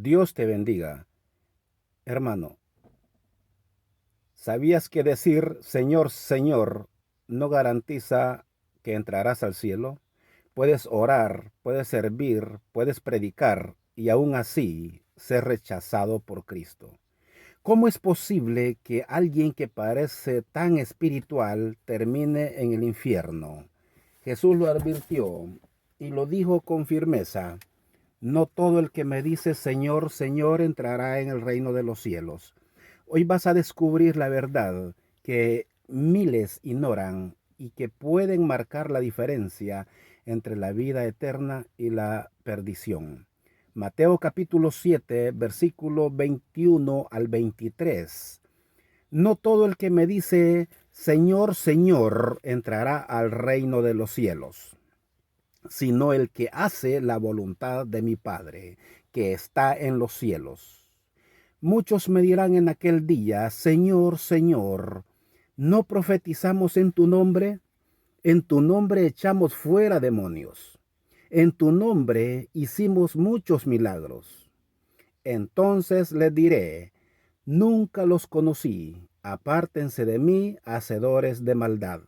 Dios te bendiga. Hermano, ¿sabías que decir Señor, Señor no garantiza que entrarás al cielo? Puedes orar, puedes servir, puedes predicar y aún así ser rechazado por Cristo. ¿Cómo es posible que alguien que parece tan espiritual termine en el infierno? Jesús lo advirtió y lo dijo con firmeza. No todo el que me dice Señor, Señor entrará en el reino de los cielos. Hoy vas a descubrir la verdad que miles ignoran y que pueden marcar la diferencia entre la vida eterna y la perdición. Mateo capítulo 7, versículo 21 al 23. No todo el que me dice Señor, Señor entrará al reino de los cielos, sino el que hace la voluntad de mi Padre, que está en los cielos. Muchos me dirán en aquel día, Señor, Señor, ¿no profetizamos en tu nombre? En tu nombre echamos fuera demonios. En tu nombre hicimos muchos milagros. Entonces les diré, nunca los conocí, apártense de mí, hacedores de maldad.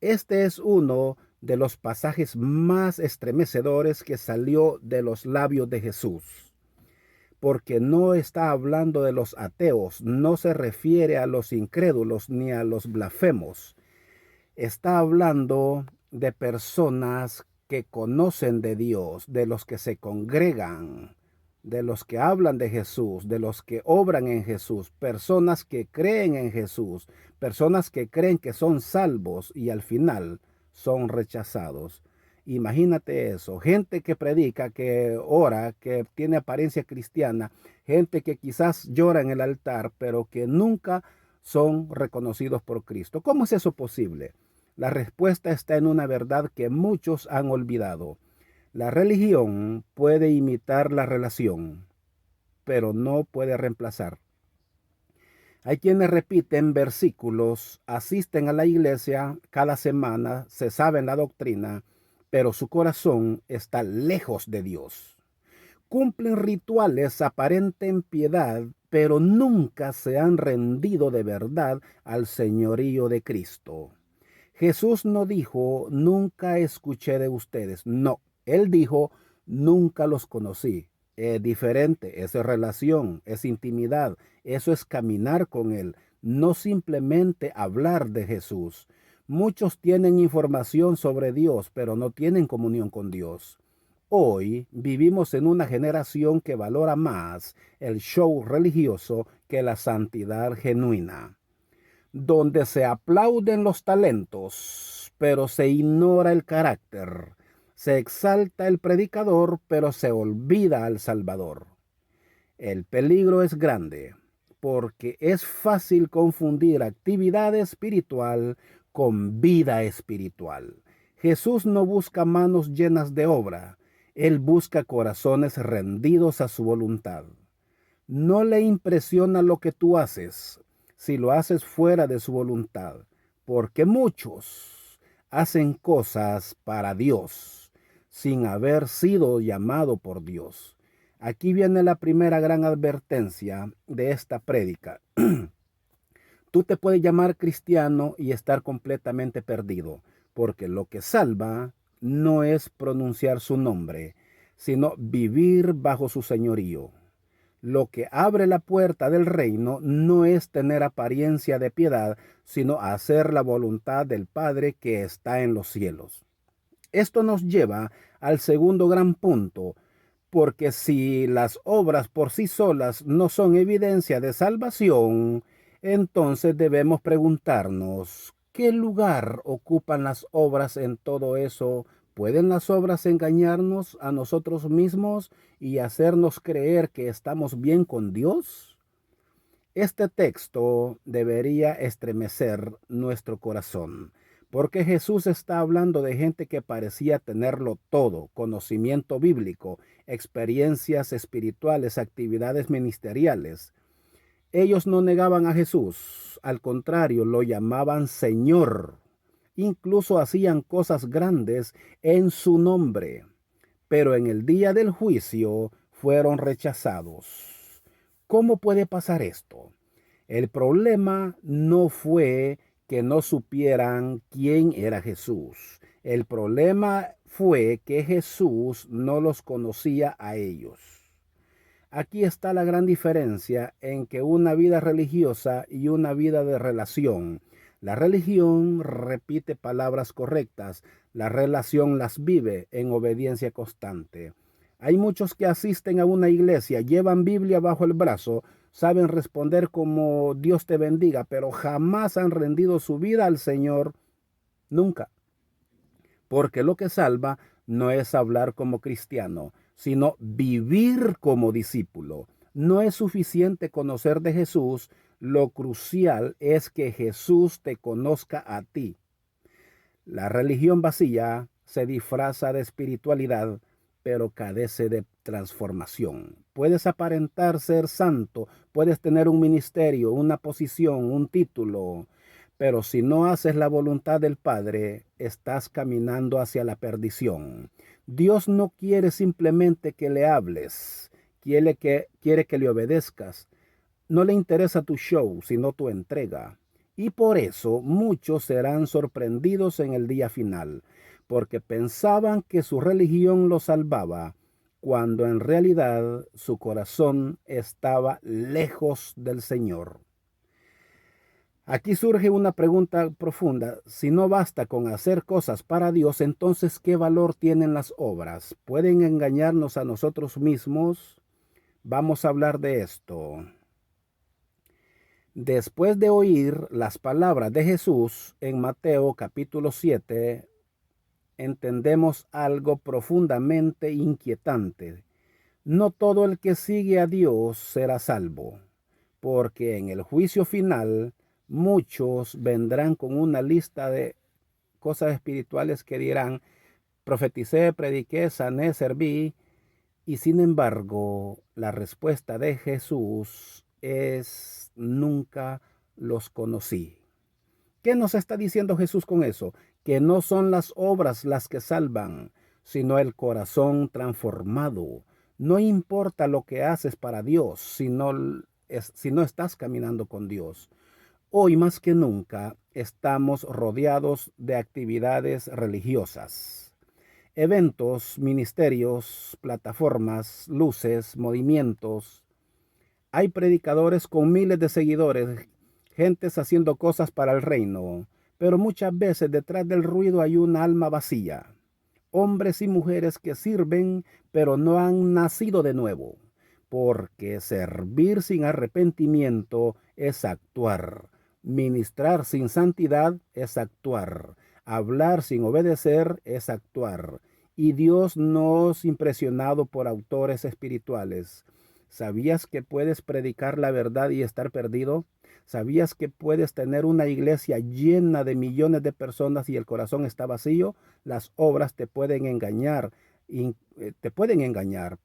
Este es uno de los pasajes más estremecedores que salió de los labios de Jesús, porque no está hablando de los ateos, no se refiere a los incrédulos ni a los blasfemos. Está hablando de personas que conocen de Dios, de los que se congregan, de los que hablan de Jesús, de los que obran en Jesús, personas que creen en Jesús, personas que creen que son salvos y al final son rechazados. Imagínate eso, gente que predica, que ora, que tiene apariencia cristiana, gente que quizás llora en el altar, pero que nunca son reconocidos por Cristo. ¿Cómo es eso posible? La respuesta está en una verdad que muchos han olvidado. La religión puede imitar la relación, pero no puede reemplazar. Hay quienes repiten versículos, asisten a la iglesia cada semana, se saben la doctrina, pero su corazón está lejos de Dios. Cumplen rituales, aparenten piedad, pero nunca se han rendido de verdad al señorío de Cristo. Jesús no dijo, nunca escuché de ustedes. No, Él dijo, nunca los conocí. Es diferente, es relación, es intimidad. Eso es caminar con Él, no simplemente hablar de Jesús. Muchos tienen información sobre Dios, pero no tienen comunión con Dios. Hoy vivimos en una generación que valora más el show religioso que la santidad genuina, donde se aplauden los talentos, pero se ignora el carácter. Se exalta el predicador, pero se olvida al Salvador. El peligro es grande, porque es fácil confundir actividad espiritual con vida espiritual. Jesús no busca manos llenas de obra, Él busca corazones rendidos a su voluntad. No le impresiona lo que tú haces si lo haces fuera de su voluntad, porque muchos hacen cosas para Dios sin haber sido llamado por Dios. Aquí viene la primera gran advertencia de esta prédica. Tú te puedes llamar cristiano y estar completamente perdido, porque lo que salva no es pronunciar su nombre, sino vivir bajo su señorío. Lo que abre la puerta del reino no es tener apariencia de piedad, sino hacer la voluntad del Padre que está en los cielos. Esto nos lleva al segundo gran punto, porque si las obras por sí solas no son evidencia de salvación, entonces debemos preguntarnos, ¿qué lugar ocupan las obras en todo eso? ¿Pueden las obras engañarnos a nosotros mismos y hacernos creer que estamos bien con Dios? Este texto debería estremecer nuestro corazón, porque Jesús está hablando de gente que parecía tenerlo todo: conocimiento bíblico, experiencias espirituales, actividades ministeriales. Ellos no negaban a Jesús, al contrario, lo llamaban Señor. Incluso hacían cosas grandes en su nombre. Pero en el día del juicio fueron rechazados. ¿Cómo puede pasar esto? El problema no fue que no supieran quién era Jesús. El problema fue que Jesús no los conocía a ellos. Aquí está la gran diferencia en que una vida religiosa y una vida de relación. La religión repite palabras correctas, la relación las vive en obediencia constante. Hay muchos que asisten a una iglesia, llevan Biblia bajo el brazo, saben responder como Dios te bendiga, pero jamás han rendido su vida al Señor, nunca. Porque lo que salva no es hablar como cristiano, sino vivir como discípulo. No es suficiente conocer de Jesús, lo crucial es que Jesús te conozca a ti. La religión vacía se disfraza de espiritualidad, pero carece de transformación. Puedes aparentar ser santo, puedes tener un ministerio, una posición, un título, pero si no haces la voluntad del Padre, estás caminando hacia la perdición. Dios no quiere simplemente que le hables, quiere que le obedezcas. No le interesa tu show, sino tu entrega. Y por eso muchos serán sorprendidos en el día final, porque pensaban que su religión los salvaba, cuando en realidad su corazón estaba lejos del Señor. Aquí surge una pregunta profunda. Si no basta con hacer cosas para Dios, entonces ¿qué valor tienen las obras? ¿Pueden engañarnos a nosotros mismos? Vamos a hablar de esto. Después de oír las palabras de Jesús en Mateo capítulo 7, entendemos algo profundamente inquietante. No todo el que sigue a Dios será salvo, porque en el juicio final muchos vendrán con una lista de cosas espirituales que dirán: profeticé, prediqué, sané, serví. Y sin embargo, la respuesta de Jesús es: nunca los conocí. ¿Qué nos está diciendo Jesús con eso? Que no son las obras las que salvan, sino el corazón transformado. No importa lo que haces para Dios si no estás caminando con Dios. Hoy más que nunca estamos rodeados de actividades religiosas. Eventos, ministerios, plataformas, luces, movimientos. Hay predicadores con miles de seguidores, gentes haciendo cosas para el reino, pero muchas veces detrás del ruido hay un alma vacía. Hombres y mujeres que sirven, pero no han nacido de nuevo, porque servir sin arrepentimiento es actuar. Ministrar sin santidad es actuar. Hablar sin obedecer es actuar. Y Dios no es impresionado por autores espirituales. ¿Sabías que puedes predicar la verdad y estar perdido? ¿Sabías que puedes tener una iglesia llena de millones de personas y el corazón está vacío? Las obras te pueden engañar,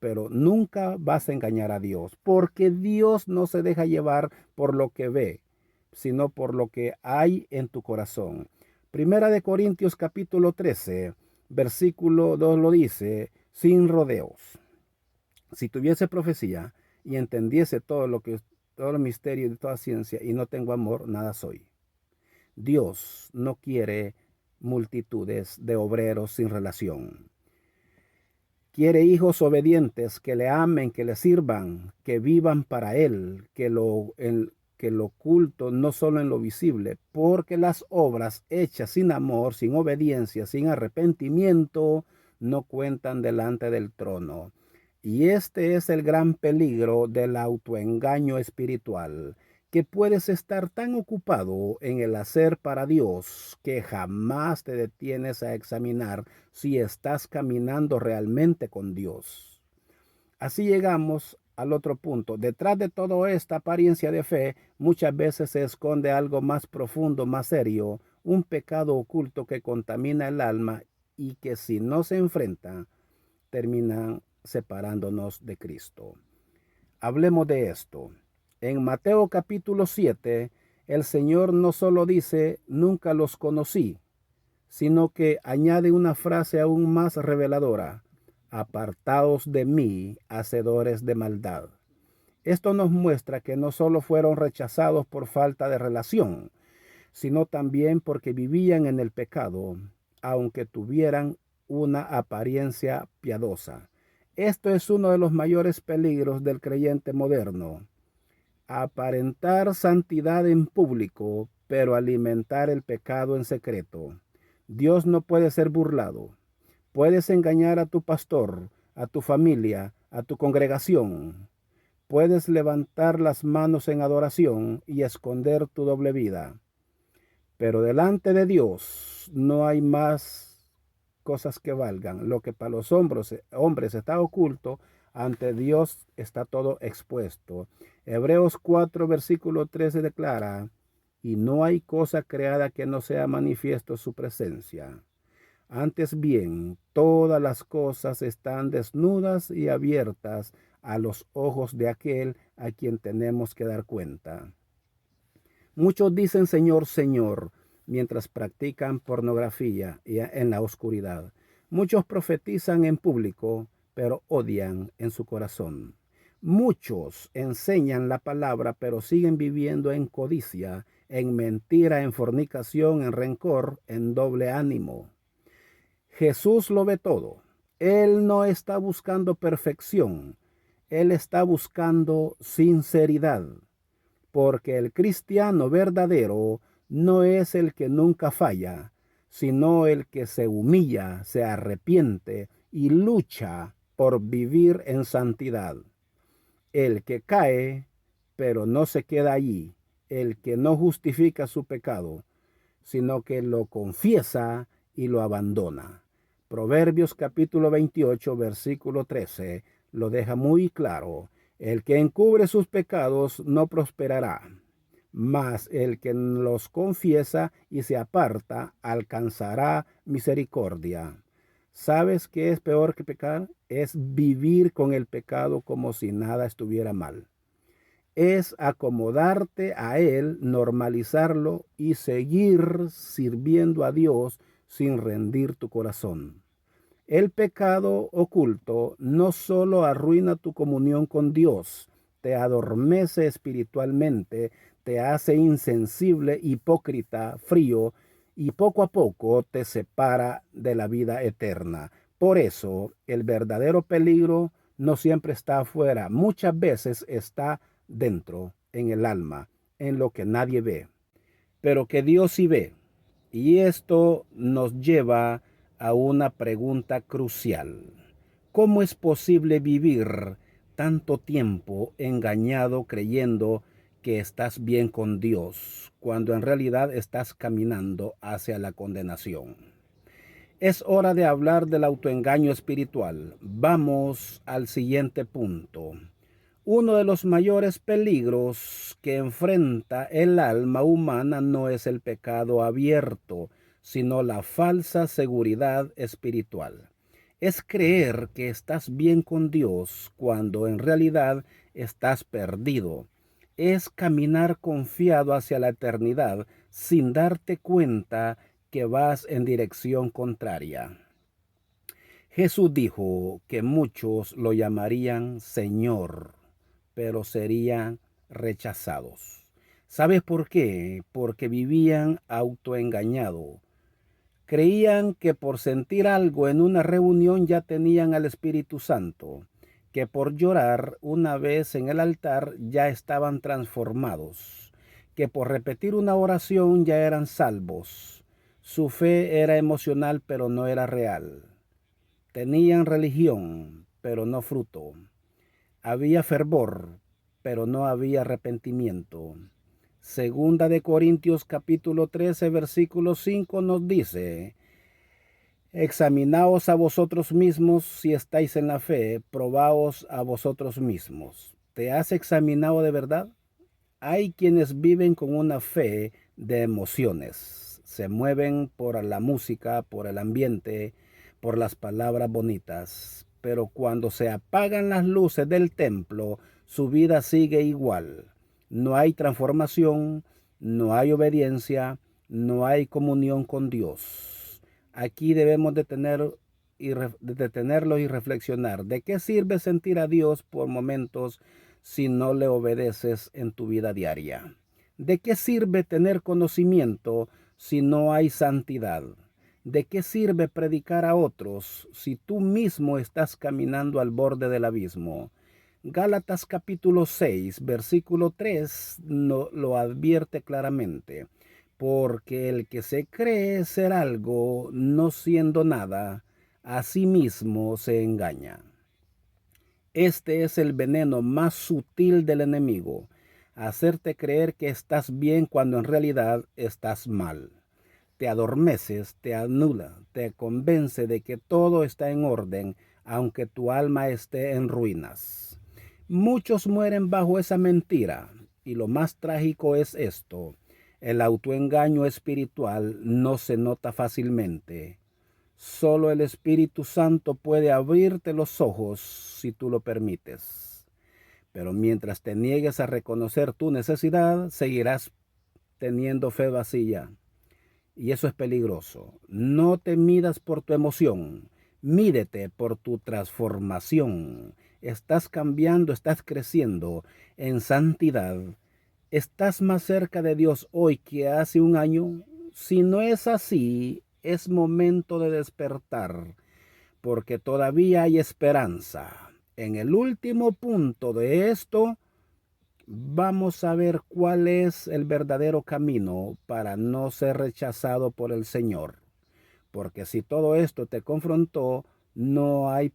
pero nunca vas a engañar a Dios, porque Dios no se deja llevar por lo que ve, sino por lo que hay en tu corazón. Primera de Corintios capítulo 13, versículo 2 lo dice: sin rodeos. Si tuviese profecía y entendiese todo el misterio de toda ciencia y no tengo amor, nada soy. Dios no quiere multitudes de obreros sin relación. Quiere hijos obedientes que le amen, que le sirvan, que vivan para Él, que lo oculto no solo en lo visible, porque las obras hechas sin amor, sin obediencia, sin arrepentimiento, no cuentan delante del trono. Y este es el gran peligro del autoengaño espiritual, que puedes estar tan ocupado en el hacer para Dios que jamás te detienes a examinar si estás caminando realmente con Dios. Así llegamos al otro punto. Detrás de toda esta apariencia de fe, muchas veces se esconde algo más profundo, más serio, un pecado oculto que contamina el alma y que si no se enfrenta, terminan separándonos de Cristo. Hablemos de esto. En Mateo capítulo 7, el Señor no solo dice: nunca los conocí, sino que añade una frase aún más reveladora: apartaos de mí, hacedores de maldad. Esto nos muestra que no solo fueron rechazados por falta de relación, sino también porque vivían en el pecado, aunque tuvieran una apariencia piadosa. Esto es uno de los mayores peligros del creyente moderno: aparentar santidad en público, pero alimentar el pecado en secreto. Dios no puede ser burlado. Puedes engañar a tu pastor, a tu familia, a tu congregación. Puedes levantar las manos en adoración y esconder tu doble vida. Pero delante de Dios no hay más cosas que valgan. Lo que para los hombres está oculto, ante Dios está todo expuesto. Hebreos 4, versículo 13 declara: y no hay cosa creada que no sea manifiesto su presencia. Antes bien, todas las cosas están desnudas y abiertas a los ojos de aquel a quien tenemos que dar cuenta. Muchos dicen Señor, Señor, mientras practican pornografía y en la oscuridad. Muchos profetizan en público, pero odian en su corazón. Muchos enseñan la palabra, pero siguen viviendo en codicia, en mentira, en fornicación, en rencor, en doble ánimo. Jesús lo ve todo. Él no está buscando perfección. Él está buscando sinceridad. Porque el cristiano verdadero no es el que nunca falla, sino el que se humilla, se arrepiente y lucha por vivir en santidad. El que cae, pero no se queda allí. El que no justifica su pecado, sino que lo confiesa y lo abandona. Proverbios capítulo 28, versículo 13, lo deja muy claro. El que encubre sus pecados no prosperará, mas el que los confiesa y se aparta alcanzará misericordia. ¿Sabes qué es peor que pecar? Es vivir con el pecado como si nada estuviera mal. Es acomodarte a él, normalizarlo y seguir sirviendo a Dios sin rendir tu corazón. El pecado oculto no solo arruina tu comunión con Dios, te adormece espiritualmente, te hace insensible, hipócrita, frío y poco a poco te separa de la vida eterna. Por eso, el verdadero peligro no siempre está afuera, muchas veces está dentro, en el alma, en lo que nadie ve, pero que Dios sí ve. Y esto nos lleva a una pregunta crucial. ¿Cómo es posible vivir tanto tiempo engañado creyendo que estás bien con Dios, cuando en realidad estás caminando hacia la condenación? Es hora de hablar del autoengaño espiritual. Vamos al siguiente punto. Uno de los mayores peligros que enfrenta el alma humana no es el pecado abierto, sino la falsa seguridad espiritual. Es creer que estás bien con Dios cuando en realidad estás perdido. Es caminar confiado hacia la eternidad sin darte cuenta que vas en dirección contraria. Jesús dijo que muchos lo llamarían Señor, pero serían rechazados. ¿Sabes por qué? Porque vivían autoengañado. Creían que por sentir algo en una reunión ya tenían al Espíritu Santo, que por llorar una vez en el altar ya estaban transformados, que por repetir una oración ya eran salvos. Su fe era emocional, pero no era real. Tenían religión, pero no fruto. Había fervor, pero no había arrepentimiento. Segunda de Corintios capítulo 13, versículo 5 nos dice: examinaos a vosotros mismos si estáis en la fe, probaos a vosotros mismos. ¿Te has examinado de verdad? Hay quienes viven con una fe de emociones. Se mueven por la música, por el ambiente, por las palabras bonitas. Pero cuando se apagan las luces del templo, su vida sigue igual. No hay transformación, no hay obediencia, no hay comunión con Dios. Aquí debemos de tener detenerlos y reflexionar. ¿De qué sirve sentir a Dios por momentos si no le obedeces en tu vida diaria? ¿De qué sirve tener conocimiento si no hay santidad? ¿De qué sirve predicar a otros si tú mismo estás caminando al borde del abismo? Gálatas capítulo 6, versículo 3 lo advierte claramente. Porque el que se cree ser algo no siendo nada, a sí mismo se engaña. Este es el veneno más sutil del enemigo, hacerte creer que estás bien cuando en realidad estás mal. Te adormeces, te anula, te convence de que todo está en orden, aunque tu alma esté en ruinas. Muchos mueren bajo esa mentira, y lo más trágico es esto: el autoengaño espiritual no se nota fácilmente. Solo el Espíritu Santo puede abrirte los ojos si tú lo permites. Pero mientras te niegues a reconocer tu necesidad, seguirás teniendo fe vacía. Y eso es peligroso. No te midas por tu emoción, mídete por tu transformación. Estás cambiando, estás creciendo en santidad. ¿Estás más cerca de Dios hoy que hace un año? Si no es así, es momento de despertar, porque todavía hay esperanza. En el último punto de esto, vamos a ver cuál es el verdadero camino para no ser rechazado por el Señor. Porque si todo esto te confrontó, no es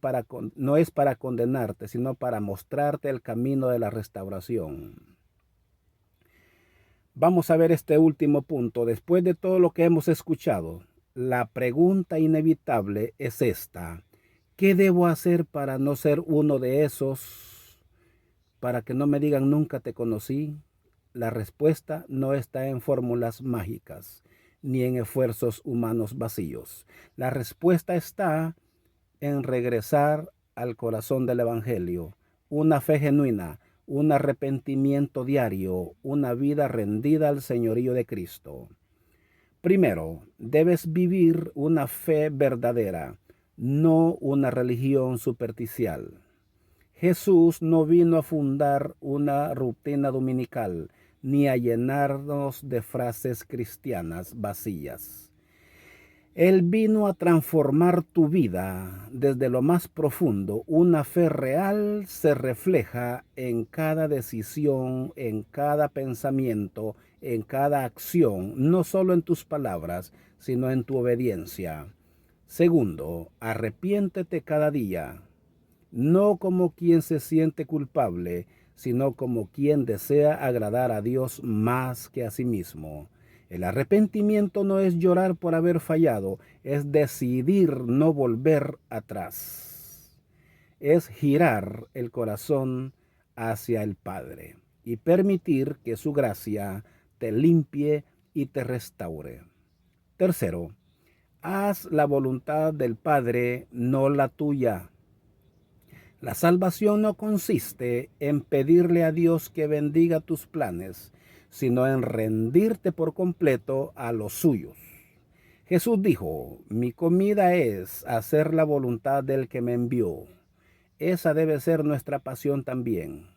para condenarte, sino para mostrarte el camino de la restauración. Vamos a ver este último punto. Después de todo lo que hemos escuchado, la pregunta inevitable es esta: ¿qué debo hacer para no ser uno de esos? Para que no me digan nunca te conocí. La respuesta no está en fórmulas mágicas ni en esfuerzos humanos vacíos. La respuesta está en regresar al corazón del Evangelio, una fe genuina, un arrepentimiento diario, una vida rendida al señorío de Cristo. Primero, debes vivir una fe verdadera, no una religión superficial. Jesús no vino a fundar una rutina dominical, ni a llenarnos de frases cristianas vacías. Él vino a transformar tu vida desde lo más profundo. Una fe real se refleja en cada decisión, en cada pensamiento, en cada acción, no solo en tus palabras, sino en tu obediencia. Segundo, arrepiéntete cada día, no como quien se siente culpable, sino como quien desea agradar a Dios más que a sí mismo. El arrepentimiento no es llorar por haber fallado, es decidir no volver atrás. Es girar el corazón hacia el Padre y permitir que su gracia te limpie y te restaure. Tercero, haz la voluntad del Padre, no la tuya. La salvación no consiste en pedirle a Dios que bendiga tus planes, sino en rendirte por completo a los suyos. Jesús dijo: mi comida es hacer la voluntad del que me envió. Esa debe ser nuestra pasión también.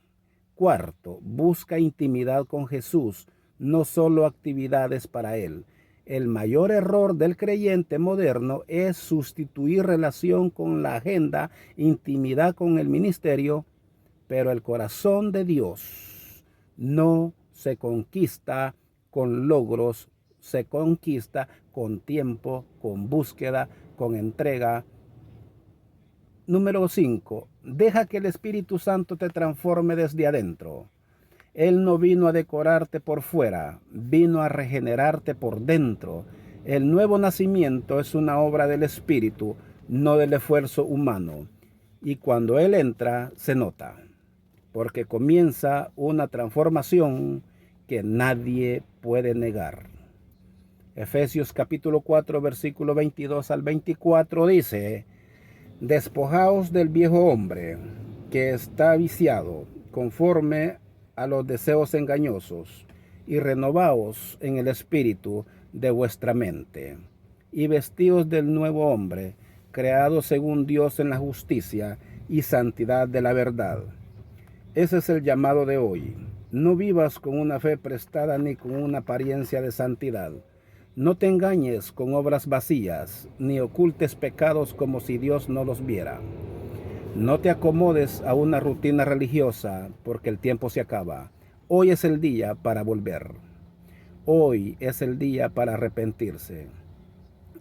Cuarto, busca intimidad con Jesús, no solo actividades para Él. El mayor error del creyente moderno es sustituir relación con la agenda, intimidad con el ministerio, pero el corazón de Dios no se conquista con logros, se conquista con tiempo, con búsqueda, con entrega. Número 5. Deja que el Espíritu Santo te transforme desde adentro. Él no vino a decorarte por fuera, vino a regenerarte por dentro. El nuevo nacimiento es una obra del Espíritu, no del esfuerzo humano. Y cuando Él entra, se nota, porque comienza una transformación que nadie puede negar. Efesios capítulo 4, versículo 22 al 24 dice: despojaos del viejo hombre, que está viciado, conforme a los deseos engañosos, y renovaos en el espíritu de vuestra mente, y vestíos del nuevo hombre, creado según Dios en la justicia y santidad de la verdad. Ese es el llamado de hoy. No vivas con una fe prestada ni con una apariencia de santidad. No te engañes con obras vacías, ni ocultes pecados como si Dios no los viera. No te acomodes a una rutina religiosa, porque el tiempo se acaba. Hoy es el día para volver. Hoy es el día para arrepentirse.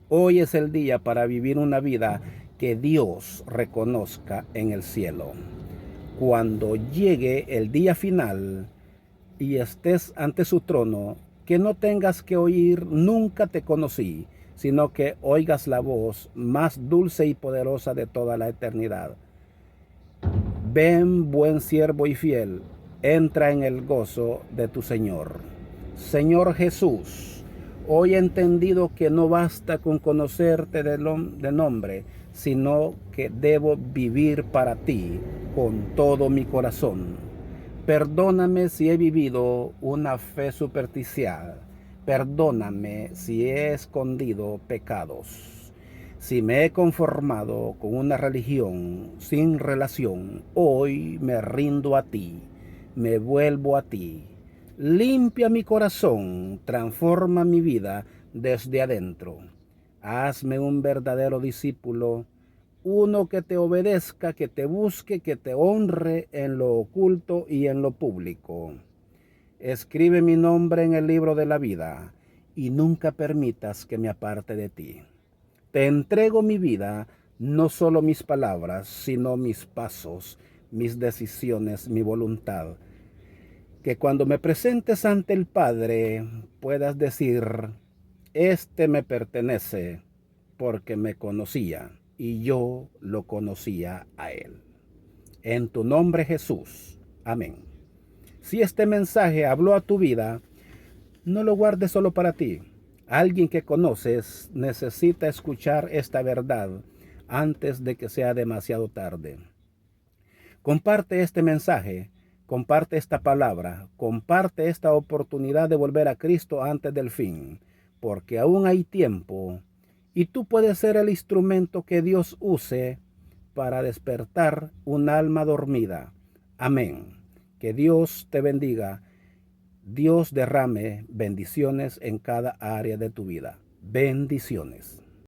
Hoy es el día para vivir una vida que Dios reconozca en el cielo. Cuando llegue el día final y estés ante su trono, que no tengas que oír nunca te conocí, sino que oigas la voz más dulce y poderosa de toda la eternidad. Ven, buen siervo y fiel, entra en el gozo de tu Señor. Señor Jesús, hoy he entendido que no basta con conocerte de nombre, sino que debo vivir para ti con todo mi corazón. Perdóname si he vivido una fe supersticiosa. Perdóname si he escondido pecados. Si me he conformado con una religión sin relación, hoy me rindo a ti, me vuelvo a ti. Limpia mi corazón, transforma mi vida desde adentro. Hazme un verdadero discípulo, uno que te obedezca, que te busque, que te honre en lo oculto y en lo público. Escribe mi nombre en el libro de la vida y nunca permitas que me aparte de ti. Te entrego mi vida, no solo mis palabras, sino mis pasos, mis decisiones, mi voluntad. Que cuando me presentes ante el Padre puedas decir, este me pertenece porque me conocía y yo lo conocía a él. En tu nombre, Jesús. Amén. Si este mensaje habló a tu vida, no lo guardes solo para ti. Alguien que conoces necesita escuchar esta verdad antes de que sea demasiado tarde. Comparte este mensaje, comparte esta palabra, comparte esta oportunidad de volver a Cristo antes del fin, porque aún hay tiempo y tú puedes ser el instrumento que Dios use para despertar un alma dormida. Amén. Que Dios te bendiga. Dios derrame bendiciones en cada área de tu vida. Bendiciones.